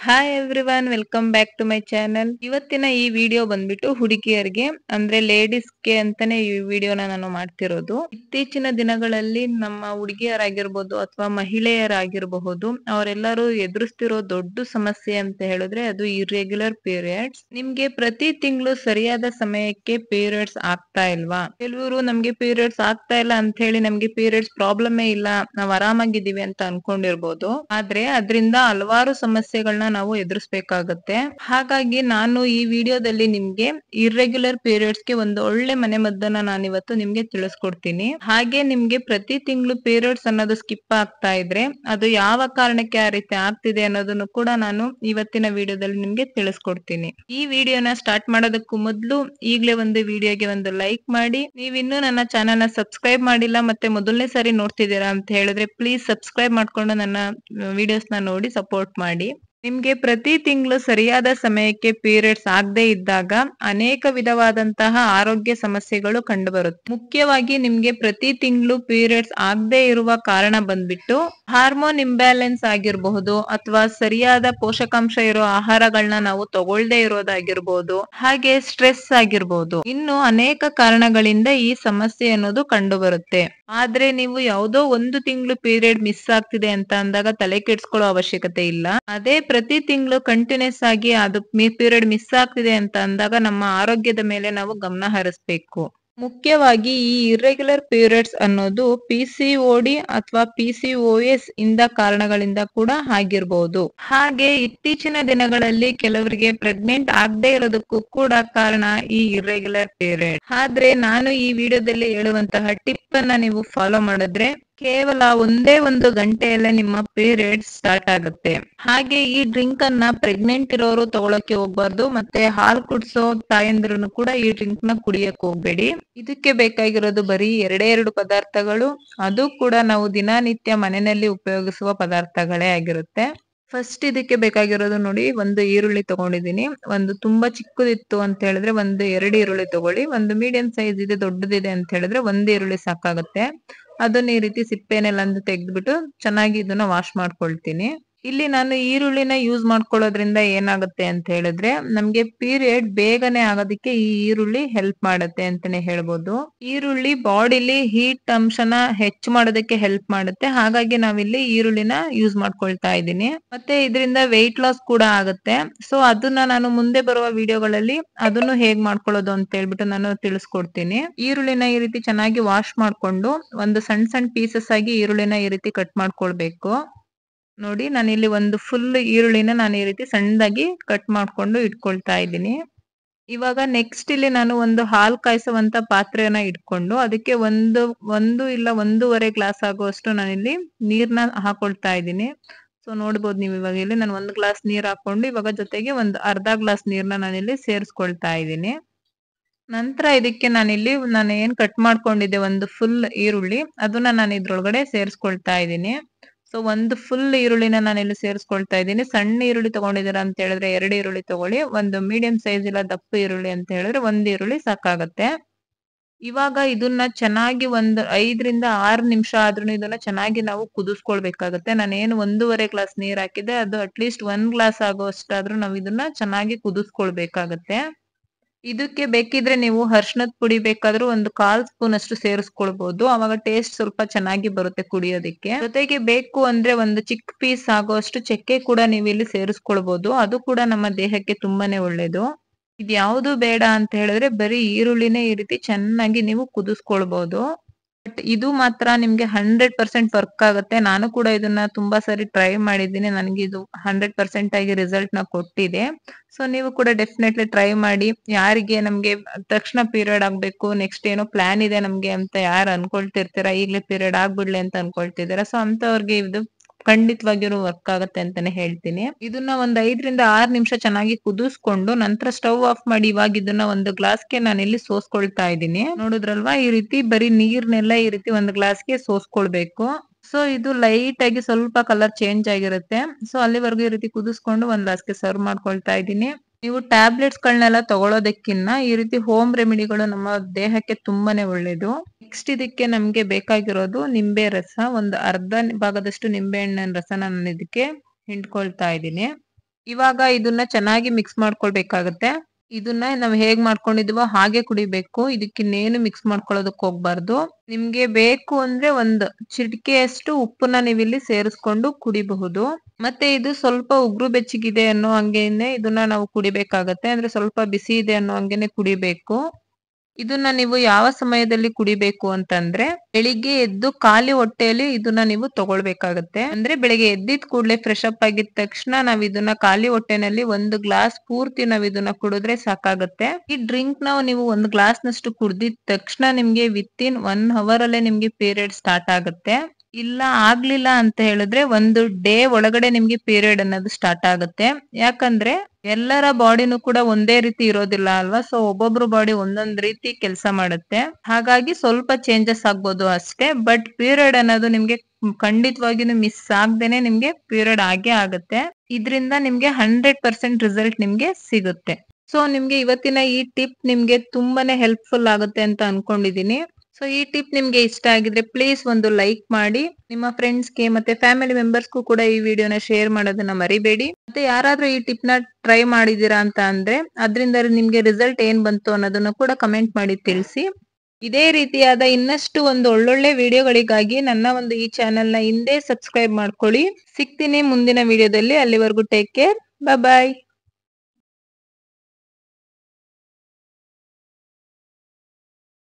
Hi everyone, welcome back to my channel. ಇವತ್ತಿನ ಈ video ಬಂದ್ಬಿಟ್ಟು ಹುಡುಗಿಯರಿಗೆ ಅಂದ್ರೆ ಲೇಡೀಸ್ಗೆ ಅಂತಾನೆ ಈ ವಿಡಿಯೋನ ನಾನು ಮಾಡ್ತಿರೋದು. ಇತ್ತೀಚಿನ ದಿನಗಳಲ್ಲಿ ನಮ್ಮ ಹುಡುಗಿಯರಾಗಿರ್ಬೋದು ಅಥವಾ ಮಹಿಳೆಯರಾಗಿರಬಹುದು, ಅವರೆಲ್ಲರೂ ಎದುರಿಸ್ತಿರೋ ದೊಡ್ಡ ಸಮಸ್ಯೆ ಅಂತ ಹೇಳಿದ್ರೆ ಅದು ಇರ್ರೆಗ್ಯುಲರ್ ಪೀರಿಯಡ್ಸ್. ನಿಮ್ಗೆ ಪ್ರತಿ ತಿಂಗಳು ಸರಿಯಾದ ಸಮಯಕ್ಕೆ ಪೀರಿಯಡ್ಸ್ ಆಗ್ತಾ ಇಲ್ವಾ? ಕೆಲವರು ನಮ್ಗೆ ಪೀರಿಯಡ್ಸ್ ಆಗ್ತಾ ಇಲ್ಲ ಅಂತ ಹೇಳಿ ನಮ್ಗೆ ಪೀರಿಯಡ್ಸ್ ಪ್ರಾಬ್ಲಮೇ ಇಲ್ಲ, ನಾವ್ ಆರಾಮಾಗಿದ್ದೀವಿ ಅಂತ ಅನ್ಕೊಂಡಿರ್ಬೋದು. ಆದ್ರೆ ಅದರಿಂದ ಹಲವಾರು ಸಮಸ್ಯೆಗಳನ್ನ ನಾವು ಎದುರಿಸಬೇಕಾಗತ್ತೆ. ಹಾಗಾಗಿ ನಾನು ಈ ವಿಡಿಯೋದಲ್ಲಿ ನಿಮ್ಗೆ ಇರ್ರೆಗ್ಯುಲರ್ ಪೀರಿಯಡ್ಸ್ ಗೆ ಒಂದು ಒಳ್ಳೆ ಮನೆಮದ್ದನ್ನ ನಾನು ಇವತ್ತು ನಿಮ್ಗೆ ತಿಳಿಸ್ಕೊಡ್ತೀನಿ. ಹಾಗೆ ನಿಮ್ಗೆ ಪ್ರತಿ ತಿಂಗಳು ಪೀರಿಯಡ್ಸ್ ಅನ್ನೋದು ಸ್ಕಿಪ್ ಆಗ್ತಾ ಇದ್ರೆ ಅದು ಯಾವ ಕಾರಣಕ್ಕೆ ಆ ರೀತಿ ಆಗ್ತಿದೆ ಅನ್ನೋದನ್ನು ಕೂಡ ನಾನು ಇವತ್ತಿನ ವಿಡಿಯೋದಲ್ಲಿ ನಿಮ್ಗೆ ತಿಳಿಸ್ಕೊಡ್ತೀನಿ. ಈ ವಿಡಿಯೋನ ಸ್ಟಾರ್ಟ್ ಮಾಡೋದಕ್ಕೂ ಮೊದಲು ಈಗಲೇ ಒಂದು ವಿಡಿಯೋಗೆ ಒಂದು ಲೈಕ್ ಮಾಡಿ. ನೀವಿನ್ನೂ ನನ್ನ ಚಾನೆಲ್ ನ ಸಬ್ಸ್ಕ್ರೈಬ್ ಮಾಡಿಲ್ಲ ಮತ್ತೆ ಮೊದಲನೇ ಸಾರಿ ನೋಡ್ತಿದ್ದೀರಾ ಅಂತ ಹೇಳಿದ್ರೆ ಪ್ಲೀಸ್ ಸಬ್ಸ್ಕ್ರೈಬ್ ಮಾಡ್ಕೊಂಡು ನನ್ನ ವಿಡಿಯೋಸ್ ನ ನೋಡಿ ಸಪೋರ್ಟ್ ಮಾಡಿ. ನಿಮ್ಗೆ ಪ್ರತಿ ತಿಂಗಳು ಸರಿಯಾದ ಸಮಯಕ್ಕೆ ಪೀರಿಯಡ್ಸ್ ಆಗದೆ ಇದ್ದಾಗ ಅನೇಕ ವಿಧವಾದಂತಹ ಆರೋಗ್ಯ ಸಮಸ್ಯೆಗಳು ಕಂಡುಬರುತ್ತೆ. ಮುಖ್ಯವಾಗಿ ನಿಮ್ಗೆ ಪ್ರತಿ ತಿಂಗಳು ಪೀರಿಯಡ್ಸ್ ಆಗದೆ ಇರುವ ಕಾರಣ ಬಂದ್ಬಿಟ್ಟು ಹಾರ್ಮೋನ್ ಇಂಬ್ಯಾಲೆನ್ಸ್ ಆಗಿರಬಹುದು, ಅಥವಾ ಸರಿಯಾದ ಪೋಷಕಾಂಶ ಇರೋ ಆಹಾರಗಳನ್ನ ನಾವು ತಗೊಳ್ದೇ ಇರೋದಾಗಿರ್ಬೋದು, ಹಾಗೆ ಸ್ಟ್ರೆಸ್ ಆಗಿರ್ಬೋದು. ಇನ್ನು ಅನೇಕ ಕಾರಣಗಳಿಂದ ಈ ಸಮಸ್ಯೆ ಅನ್ನೋದು ಕಂಡು ಬರುತ್ತೆ. ಆದ್ರೆ ನೀವು ಯಾವುದೋ ಒಂದು ತಿಂಗಳು ಪೀರಿಯಡ್ ಮಿಸ್ ಆಗ್ತಿದೆ ಅಂತ ಅಂದಾಗ ತಲೆ ಕೆಡ್ಸ್ಕೊಳ್ಳೋ ಅವಶ್ಯಕತೆ ಇಲ್ಲ. ಅದೇ ಪ್ರತಿ ತಿಂಗಳು ಕಂಟಿನ್ಯೂಸ್ ಆಗಿ ಅದು ಪೀರಿಯಡ್ ಮಿಸ್ ಆಗ್ತಿದೆ ಅಂತ ಅಂದಾಗ ನಮ್ಮ ಆರೋಗ್ಯದ ಮೇಲೆ ನಾವು ಗಮನ ಹರಿಸ್ಬೇಕು. ಮುಖ್ಯವಾಗಿ ಈ ಇರ್ರೆಗ್ಯುಲರ್ ಪೀರಿಯಡ್ಸ್ ಅನ್ನೋದು PCOD ಅಥವಾ PCOS ಇಂದ ಕಾರಣಗಳಿಂದ ಕೂಡ ಆಗಿರ್ಬೋದು. ಹಾಗೆ ಇತ್ತೀಚಿನ ದಿನಗಳಲ್ಲಿ ಕೆಲವರಿಗೆ ಪ್ರೆಗ್ನೆಂಟ್ ಆಗದೆ ಇರೋದಕ್ಕೂ ಕೂಡ ಕಾರಣ ಈ ಇರ್ರೆಗ್ಯುಲರ್ ಪೀರಿಯಡ್. ಆದ್ರೆ ನಾನು ಈ ವಿಡಿಯೋದಲ್ಲಿ ಹೇಳುವಂತಹ ಟಿಪ್ ಅನ್ನ ನೀವು ಫಾಲೋ ಮಾಡಿದ್ರೆ ಕೇವಲ ಒಂದೇ ಒಂದು ಗಂಟೆಯಲ್ಲೇ ನಿಮ್ಮ ಪೀರಿಯಡ್ ಸ್ಟಾರ್ಟ್ ಆಗುತ್ತೆ. ಹಾಗೆ ಈ ಡ್ರಿಂಕ್ ಅನ್ನ ಪ್ರೆಗ್ನೆಂಟ್ ಇರೋರು ತಗೊಳಕ್ಕೆ ಹೋಗ್ಬಾರ್ದು, ಮತ್ತೆ ಹಾಲು ಕುಡಿಸೋ ತಾಯಂದಿರು ಕೂಡ ಈ ಡ್ರಿಂಕ್ ನ ಕುಡಿಯಕ್ ಹೋಗ್ಬೇಡಿ. ಇದಕ್ಕೆ ಬೇಕಾಗಿರೋದು ಬರೀ ಎರಡು ಪದಾರ್ಥಗಳು, ಅದು ಕೂಡ ನಾವು ದಿನನಿತ್ಯ ಮನೆಯಲ್ಲಿ ಉಪಯೋಗಿಸುವ ಪದಾರ್ಥಗಳೇ ಆಗಿರುತ್ತೆ. ಫಸ್ಟ್ ಇದಕ್ಕೆ ಬೇಕಾಗಿರೋದು ನೋಡಿ, ಒಂದು ಈರುಳ್ಳಿ ತಗೊಂಡಿದೀನಿ. ಒಂದು ತುಂಬಾ ಚಿಕ್ಕದಿತ್ತು ಅಂತ ಹೇಳಿದ್ರೆ ಒಂದು 2 ಈರುಳ್ಳಿ ತಗೊಳ್ಳಿ. ಒಂದು ಮೀಡಿಯಂ ಸೈಜ್ ಇದೆ, ದೊಡ್ಡದಿದೆ ಅಂತ ಹೇಳಿದ್ರೆ ಒಂದು ಈರುಳ್ಳಿ ಸಾಕಾಗುತ್ತೆ. ಅದನ್ನ ಈ ರೀತಿ ಸಿಪ್ಪೆನೆಲ್ಲ ತೆಗೆದ್ಬಿಟ್ಟು ಚೆನ್ನಾಗಿ ಇದನ್ನ ವಾಶ್ ಮಾಡ್ಕೊಳ್ತೀನಿ. ಇಲ್ಲಿ ನಾನು ಈರುಳ್ಳಿನ ಯೂಸ್ ಮಾಡ್ಕೊಳ್ಳೋದ್ರಿಂದ ಏನಾಗುತ್ತೆ ಅಂತ ಹೇಳಿದ್ರೆ ನಮ್ಗೆ ಪೀರಿಯಡ್ ಬೇಗನೆ ಆಗೋದಕ್ಕೆ ಈ ಈರುಳ್ಳಿ ಹೆಲ್ಪ್ ಮಾಡುತ್ತೆ ಅಂತಾನೆ ಹೇಳ್ಬೋದು. ಈರುಳ್ಳಿ ಬಾಡಿಲಿ ಹೀಟ್ ಅಂಶನ ಹೆಚ್ಚು ಮಾಡೋದಕ್ಕೆ ಹೆಲ್ಪ್ ಮಾಡುತ್ತೆ. ಹಾಗಾಗಿ ನಾವಿಲ್ಲಿ ಈರುಳ್ಳಿನ ಯೂಸ್ ಮಾಡ್ಕೊಳ್ತಾ ಇದ್ದೀನಿ. ಮತ್ತೆ ಇದರಿಂದ ವೆಯ್ಟ್ ಲಾಸ್ ಕೂಡ ಆಗುತ್ತೆ. ಸೊ ಅದನ್ನ ನಾನು ಮುಂದೆ ಬರುವ ವಿಡಿಯೋಗಳಲ್ಲಿ ಅದನ್ನು ಹೇಗ್ ಮಾಡ್ಕೊಳ್ಳೋದು ಅಂತ ಹೇಳ್ಬಿಟ್ಟು ನಾನು ತಿಳಿಸ್ಕೊಡ್ತೀನಿ. ಈರುಳ್ಳಿನ ಈ ರೀತಿ ಚೆನ್ನಾಗಿ ವಾಶ್ ಮಾಡ್ಕೊಂಡು ಒಂದು ಸಣ್ಣ ಸಣ್ಣ ಪೀಸಸ್ ಆಗಿ ಈರುಳ್ಳಿನ ಈ ರೀತಿ ಕಟ್ ಮಾಡ್ಕೊಳ್ಬೇಕು. ನೋಡಿ, ನಾನಿಲ್ಲಿ ಒಂದು ಫುಲ್ ಈರುಳ್ಳಿನ ನಾನು ಈ ರೀತಿ ಸಣ್ಣದಾಗಿ ಕಟ್ ಮಾಡ್ಕೊಂಡು ಇಟ್ಕೊಳ್ತಾ ಇದ್ದೀನಿ. ಇವಾಗ ನೆಕ್ಸ್ಟ್ ಇಲ್ಲಿ ನಾನು ಒಂದು ಹಾಲು ಕಾಯಿಸುವಂತ ಪಾತ್ರೆಯನ್ನ ಇಟ್ಕೊಂಡು ಅದಕ್ಕೆ ಒಂದು ಇಲ್ಲ 1.5 ಗ್ಲಾಸ್ ಆಗುವಷ್ಟು ನಾನಿಲ್ಲಿ ನೀರ್ನ ಹಾಕೊಳ್ತಾ ಇದ್ದೀನಿ. ಸೊ ನೋಡ್ಬೋದು ನೀವು, ಇವಾಗ ಇಲ್ಲಿ ನಾನು 1 ಗ್ಲಾಸ್ ನೀರ್ ಹಾಕೊಂಡು ಇವಾಗ ಜೊತೆಗೆ ಒಂದು ಅರ್ಧ ಗ್ಲಾಸ್ ನೀರ್ನ ನಾನಿಲ್ಲಿ ಸೇರಿಸ್ಕೊಳ್ತಾ ಇದ್ದೀನಿ. ನಂತರ ಇದಕ್ಕೆ ನಾನು ಏನ್ ಕಟ್ ಮಾಡ್ಕೊಂಡಿದ್ದೆ ಒಂದು ಫುಲ್ ಈರುಳ್ಳಿ, ಅದನ್ನ ನಾನು ಇದ್ರೊಳಗಡೆ ಸೇರಿಸ್ಕೊಳ್ತಾ ಇದ್ದೀನಿ. ಸೊ ಒಂದು ಫುಲ್ ಈರುಳ್ಳಿನ ನಾನು ಇಲ್ಲಿ ಸೇರಿಸ್ಕೊಳ್ತಾ ಇದ್ದೀನಿ. ಸಣ್ಣ ಈರುಳ್ಳಿ ತಗೊಂಡಿದ್ದೀರಾ ಅಂತ ಹೇಳಿದ್ರೆ 2 ಈರುಳ್ಳಿ ತಗೊಳ್ಳಿ. ಒಂದು ಮೀಡಿಯಂ ಸೈಜ್ ಇಲ್ಲ ದಪ್ಪ ಈರುಳ್ಳಿ ಅಂತ ಹೇಳಿದ್ರೆ 1 ಈರುಳ್ಳಿ ಸಾಕಾಗತ್ತೆ. ಇವಾಗ ಇದನ್ನ ಚೆನ್ನಾಗಿ ಒಂದು 5 ರಿಂದ 6 ನಿಮಿಷ ಆದ್ರೂ ಇದನ್ನ ಚೆನ್ನಾಗಿ ನಾವು ಕುದಿಸ್ಕೊಳ್ಬೇಕಾಗತ್ತೆ. ನಾನೇನು 1.5 ಗ್ಲಾಸ್ ನೀರ್ ಹಾಕಿದ್ದೆ ಅದು ಅಟ್ಲೀಸ್ಟ್ 1 ಗ್ಲಾಸ್ ಆಗೋಷ್ಟಾದ್ರೂ ನಾವು ಇದನ್ನ ಚೆನ್ನಾಗಿ ಕುದಿಸ್ಕೊಳ್ಬೇಕಾಗತ್ತೆ. ಇದಕ್ಕೆ ಬೇಕಿದ್ರೆ ನೀವು ಅರ್ಶಿನದ ಪುಡಿ ಬೇಕಾದ್ರೂ ಒಂದು 1/4 ಸ್ಪೂನ್ ಅಷ್ಟು ಸೇರಿಸ್ಕೊಳ್ಬಹುದು. ಅವಾಗ ಟೇಸ್ಟ್ ಸ್ವಲ್ಪ ಚೆನ್ನಾಗಿ ಬರುತ್ತೆ ಕುಡಿಯೋದಕ್ಕೆ. ಜೊತೆಗೆ ಬೇಕು ಅಂದ್ರೆ ಒಂದು ಚಿಕ್ಕ ಪೀಸ್ ಆಗೋಷ್ಟು ಚಕ್ಕೆ ಕೂಡ ನೀವು ಇಲ್ಲಿ ಸೇರಿಸ್ಕೊಳ್ಬಹುದು. ಅದು ಕೂಡ ನಮ್ಮ ದೇಹಕ್ಕೆ ತುಂಬಾನೇ ಒಳ್ಳೇದು. ಇದ್ಯಾವುದು ಬೇಡ ಅಂತ ಹೇಳಿದ್ರೆ ಬರೀ ಈರುಳ್ಳಿನೇ ಈ ರೀತಿ ಚೆನ್ನಾಗಿ ನೀವು ಕುದಿಸ್ಕೊಳ್ಬಹುದು. ಬಟ್ ಇದು ಮಾತ್ರ ನಿಮ್ಗೆ 100% ವರ್ಕ್ ಆಗುತ್ತೆ. ನಾನು ಕೂಡ ಇದನ್ನ ತುಂಬಾ ಸರಿ ಟ್ರೈ ಮಾಡಿದ್ದೀನಿ. ನನಗೆ ಇದು 100% ಆಗಿ ರಿಸಲ್ಟ್ ನ ಕೊಟ್ಟಿದೆ. ಸೊ ನೀವು ಕೂಡ ಡೆಫಿನೆಟ್ಲಿ ಟ್ರೈ ಮಾಡಿ. ಯಾರಿಗೆ ನಮ್ಗೆ ತಕ್ಷಣ ಪೀರಿಯಡ್ ಆಗ್ಬೇಕು, ನೆಕ್ಸ್ಟ್ ಏನೋ ಪ್ಲಾನ್ ಇದೆ ನಮ್ಗೆ ಅಂತ ಯಾರು ಅನ್ಕೊಳ್ತಿರ್ತೀರಾ, ಈಗ್ಲೇ ಪೀರಿಯಡ್ ಆಗ್ಬಿಡ್ಲಿ ಅಂತ ಅನ್ಕೊಳ್ತಿದ್ದೀರಾ, ಸೊ ಅಂತವ್ರಿಗೆ ಇದು ಖಂಡಿತವಾಗಿಯೂ ವರ್ಕ್ ಆಗುತ್ತೆ ಅಂತಾನೆ ಹೇಳ್ತೀನಿ. ಇದನ್ನ ಒಂದ್ 5 ರಿಂದ 6 ನಿಮಿಷ ಚೆನ್ನಾಗಿ ಕುದಿಸ್ಕೊಂಡು ನಂತರ ಸ್ಟವ್ ಆಫ್ ಮಾಡಿ ಇವಾಗ ಇದನ್ನ ಒಂದು ಗ್ಲಾಸ್ಗೆ ನಾನಿಲ್ಲಿ ಸೋಸ್ಕೊಳ್ತಾ ಇದ್ದೀನಿ. ನೋಡಿದ್ರಲ್ವಾ, ಈ ರೀತಿ ಬರೀ ನೀರ್ನೆಲ್ಲ ಈ ರೀತಿ ಒಂದು ಗ್ಲಾಸ್ಗೆ ಸೋಸ್ಕೊಳ್ಬೇಕು. ಸೊ ಇದು ಲೈಟ್ ಆಗಿ ಸ್ವಲ್ಪ ಕಲರ್ ಚೇಂಜ್ ಆಗಿರುತ್ತೆ. ಸೊ ಅಲ್ಲಿವರೆಗೂ ಈ ರೀತಿ ಕುದಿಸ್ಕೊಂಡು ಒಂದ್ ಗ್ಲಾಸ್ಗೆ ಸರ್ವ್ ಮಾಡ್ಕೊಳ್ತಾ ಇದ್ದೀನಿ. ನೀವು ಟ್ಯಾಬ್ಲೆಟ್ಸ್ ಗಳನ್ನೆಲ್ಲ ತಗೊಳ್ಳೋದಕ್ಕಿಂತ ಈ ರೀತಿ ಹೋಮ್ ರೆಮಿಡಿಗಳು ನಮ್ಮ ದೇಹಕ್ಕೆ ತುಂಬಾನೇ ಒಳ್ಳೇದು. ನೆಕ್ಸ್ಟ್ ಇದಕ್ಕೆ ನಮ್ಗೆ ಬೇಕಾಗಿರೋದು ನಿಂಬೆ ರಸ. ಒಂದು ಅರ್ಧ ಭಾಗದಷ್ಟು ನಿಂಬೆ ಹಣ್ಣಿನ ರಸನ ನಾನು ಇದಕ್ಕೆ ಹಿಂಡ್ಕೊಳ್ತಾ ಇದ್ದೀನಿ. ಇವಾಗ ಇದನ್ನ ಚೆನ್ನಾಗಿ ಮಿಕ್ಸ್ ಮಾಡ್ಕೊಳ್ಬೇಕಾಗತ್ತೆ. ಇದನ್ನ ನಾವು ಹೇಗ್ ಮಾಡ್ಕೊಂಡಿದೀವೋ ಹಾಗೆ ಕುಡಿಬೇಕು. ಇದಕ್ಕಿನ್ನೇನು ಮಿಕ್ಸ್ ಮಾಡ್ಕೊಳ್ಳೋದಕ್ಕೆ ಹೋಗ್ಬಾರ್ದು. ನಿಮ್ಗೆ ಬೇಕು ಅಂದ್ರೆ ಒಂದ್ ಚಿಟಿಕೆಯಷ್ಟು ಉಪ್ಪನ್ನ ನೀವಿಲ್ಲಿ ಸೇರಿಸ್ಕೊಂಡು ಕುಡಿಬಹುದು. ಮತ್ತೆ ಇದು ಸ್ವಲ್ಪ ಉಗುರು ಬೆಚ್ಚಗಿದೆ ಅನ್ನೋ ಹಂಗೇನೆ ಇದನ್ನ ನಾವು ಕುಡಿಬೇಕಾಗತ್ತೆ. ಅಂದ್ರೆ ಸ್ವಲ್ಪ ಬಿಸಿ ಇದೆ ಅನ್ನೋ ಹಂಗೇನೆ ಕುಡಿಬೇಕು. ಇದನ್ನ ನೀವು ಯಾವ ಸಮಯದಲ್ಲಿ ಕುಡಿಬೇಕು ಅಂತಂದ್ರೆ ಬೆಳಿಗ್ಗೆ ಎದ್ದು ಖಾಲಿ ಹೊಟ್ಟೆಯಲ್ಲಿ ಇದನ್ನ ನೀವು ತಗೊಳ್ಬೇಕಾಗತ್ತೆ. ಅಂದ್ರೆ ಬೆಳಿಗ್ಗೆ ಎದ್ದಿದ್ ಕೂಡ್ಲೆ ಫ್ರೆಶ್ ಅಪ್ ಆಗಿದ ತಕ್ಷಣ ನಾವ್ ಇದನ್ನ ಖಾಲಿ ಹೊಟ್ಟೆನಲ್ಲಿ 1 ಗ್ಲಾಸ್ ಪೂರ್ತಿ ನಾವ್ ಇದನ್ನ ಕುಡಿದ್ರೆ ಸಾಕಾಗತ್ತೆ. ಈ ಡ್ರಿಂಕ್ ನೀವು 1 ಗ್ಲಾಸ್ ನಷ್ಟು ಕುಡ್ದಿದ ತಕ್ಷಣ ನಿಮ್ಗೆ ವಿತಿನ್ 1 ಅವರ್ ಅಲ್ಲೇ ನಿಮ್ಗೆ ಪೀರಿಯಡ್ ಸ್ಟಾರ್ಟ್ ಆಗುತ್ತೆ. ಇಲ್ಲ ಆಗ್ಲಿಲ್ಲ ಅಂತ ಹೇಳಿದ್ರೆ ಒಂದು ಡೇ ಒಳಗಡೆ ನಿಮ್ಗೆ ಪೀರಿಯಡ್ ಅನ್ನೋದು ಸ್ಟಾರ್ಟ್ ಆಗುತ್ತೆ. ಯಾಕಂದ್ರೆ ಎಲ್ಲರ ಬಾಡಿನೂ ಕೂಡ ಒಂದೇ ರೀತಿ ಇರೋದಿಲ್ಲ ಅಲ್ವಾ. ಸೊ ಒಬ್ಬೊಬ್ರು ಬಾಡಿ ಒಂದೊಂದ್ ರೀತಿ ಕೆಲಸ ಮಾಡುತ್ತೆ. ಹಾಗಾಗಿ ಸ್ವಲ್ಪ ಚೇಂಜಸ್ ಆಗ್ಬೋದು ಅಷ್ಟೇ. ಬಟ್ ಪೀರಿಯಡ್ ಅನ್ನೋದು ನಿಮ್ಗೆ ಖಂಡಿತವಾಗಿನೂ ಮಿಸ್ ಆಗ್ದೇನೆ ನಿಮ್ಗೆ ಪೀರಿಯಡ್ ಆಗೇ ಆಗುತ್ತೆ. ಇದ್ರಿಂದ ನಿಮ್ಗೆ 100% ರಿಸಲ್ಟ್ ನಿಮ್ಗೆ ಸಿಗುತ್ತೆ. ಸೊ ನಿಮ್ಗೆ ಇವತ್ತಿನ ಈ ಟಿಪ್ ನಿಮ್ಗೆ ತುಂಬಾನೇ ಹೆಲ್ಪ್ಫುಲ್ ಆಗುತ್ತೆ ಅಂತ ಅನ್ಕೊಂಡಿದೀನಿ. ಸೊ ಈ ಟಿಪ್ ನಿಮ್ಗೆ ಇಷ್ಟ ಆಗಿದ್ರೆ ಪ್ಲೀಸ್ ಒಂದು ಲೈಕ್ ಮಾಡಿ. ನಿಮ್ಮ ಫ್ರೆಂಡ್ಸ್ಗೆ ಮತ್ತೆ ಫ್ಯಾಮಿಲಿ ಮೆಂಬರ್ಸ್ಗೂ ಕೂಡ ಈ ವಿಡಿಯೋನ ಶೇರ್ ಮಾಡೋದನ್ನ ಮರಿಬೇಡಿ. ಮತ್ತೆ ಯಾರಾದ್ರೂ ಈ ಟಿಪ್ ನ ಟ್ರೈ ಮಾಡಿದೀರಾ ಅಂತ ಅಂದ್ರೆ ಅದ್ರಿಂದ ನಿಮ್ಗೆ ರಿಸಲ್ಟ್ ಏನ್ ಬಂತು ಅನ್ನೋದನ್ನ ಕೂಡ ಕಮೆಂಟ್ ಮಾಡಿ ತಿಳಿಸಿ. ಇದೇ ರೀತಿಯಾದ ಇನ್ನಷ್ಟು ಒಂದು ಒಳ್ಳೊಳ್ಳೆ ವಿಡಿಯೋಗಳಿಗಾಗಿ ನನ್ನ ಒಂದು ಈ ಚಾನೆಲ್ ನ ಹಿಂದೆ ಸಬ್ಸ್ಕ್ರೈಬ್ ಮಾಡ್ಕೊಳ್ಳಿ. ಸಿಗ್ತೀನಿ ಮುಂದಿನ ವಿಡಿಯೋದಲ್ಲಿ. ಅಲ್ಲಿವರೆಗೂ ಟೇಕ್ ಕೇರ್. ಬಾಯ್.